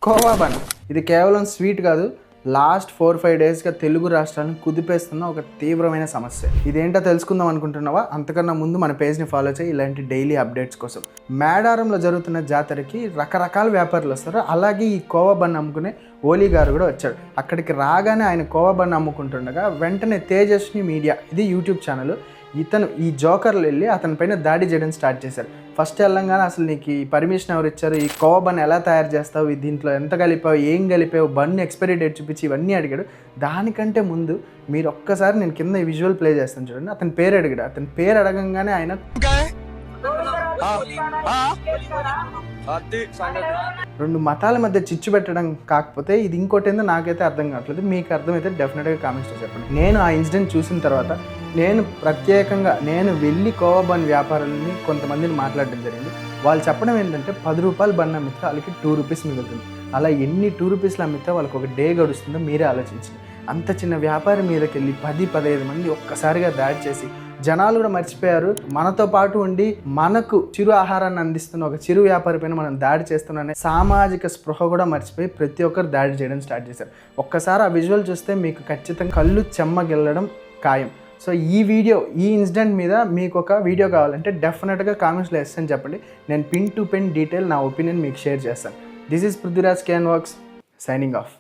Khoa bun ఇది కేవలం sweet కాదు, లాస్ట్ 4-5 డేస్గా తెలుగు రాష్ట్రాలను కుదిపేస్తున్న ఒక తీవ్రమైన సమస్య. ఇదేంటో తెలుసుకుందాం అనుకుంటున్నావా? అంతకన్నా ముందు మన పేజ్ని ఫాలో చేయి ఇలాంటి డైలీ అప్డేట్స్ కోసం. మేడారంలో జరుగుతున్న జాతరకి రకరకాల వ్యాపారులు వస్తారు. అలాగే ఈ కోవా బన్ అమ్ముకునే ఓలీ గారు కూడా వచ్చాడు. అక్కడికి రాగానే ఆయన కోవా బన్ అమ్ముకుంటుండగా వెంటనే తేజస్వి మీడియా, ఇది యూట్యూబ్ ఛానల్, ఇతను ఈ జోకర్లు వెళ్ళి అతనిపైన దాడి చేయడం స్టార్ట్ చేశారు. ఫస్ట్ వెళ్ళంగానే అసలు నీకు ఈ పర్మిషన్ ఎవరు ఇచ్చారు, ఈ కోవా బన్ ఎలా తయారు చేస్తావు, దీంట్లో ఎంత కలిపావు, ఏం కలిపావు, బన్ ఎక్స్పైరీ డేట్ చూపించి ఇవన్నీ అడిగాడు. దానికంటే ముందు మీరు ఒక్కసారి నేను కింద ఈ విజువల్ ప్లే చేస్తాను చూడండి. అతని పేరు అడిగాడు. అతని పేరు అడగంగానే ఆయన రెండు మతాల మధ్య చిచ్చు పెట్టడం కాకపోతే ఇది ఇంకోటి ఏందో నాకైతే అర్థం కావట్లేదు. మీకు అర్థమైతే డెఫినెట్గా కామెంట్స్లో చెప్పండి. నేను ఆ ఇన్సిడెంట్ చూసిన తర్వాత నేను వెళ్ళి కోవా బన్ వ్యాపారులని కొంతమందిని మాట్లాడడం జరిగింది. వాళ్ళు చెప్పడం ఏంటంటే 10 రూపాయలు బన్ అమ్మితే వాళ్ళకి 2 రూపీస్ మిగులుతుంది. అలా ఎన్ని 2 రూపీస్లు అమ్మితే వాళ్ళకి ఒక డే గడుస్తుందో మీరే ఆలోచించండి. అంత చిన్న వ్యాపారి మీదకి వెళ్ళి 10-15 మంది ఒక్కసారిగా దాడి చేసి జనాలు కూడా మర్చిపోయారు. మనతో పాటు ఉండి మనకు చిరు ఆహారాన్ని అందిస్తున్న ఒక చిరు వ్యాపారి పైన మనం దాడి చేస్తున్నానే సామాజిక స్పృహ కూడా మర్చిపోయి ప్రతి ఒక్కరు దాడి చేయడం స్టార్ట్ చేశారు. ఒక్కసారి ఆ విజువల్ చూస్తే మీకు ఖచ్చితంగా కళ్ళు చెమ్మగిల్లడం ఖాయం. సో ఈ ఇన్సిడెంట్ మీద మీకు ఒక వీడియో కావాలంటే డెఫినెట్గా కామెంట్స్లో వేస్తాను చెప్పండి. నేను పిన్ టు పిన్ డీటెయిల్ నా ఒపీనియన్ మీకు షేర్ చేస్తాను. This is Prithviraj Kane works signing of.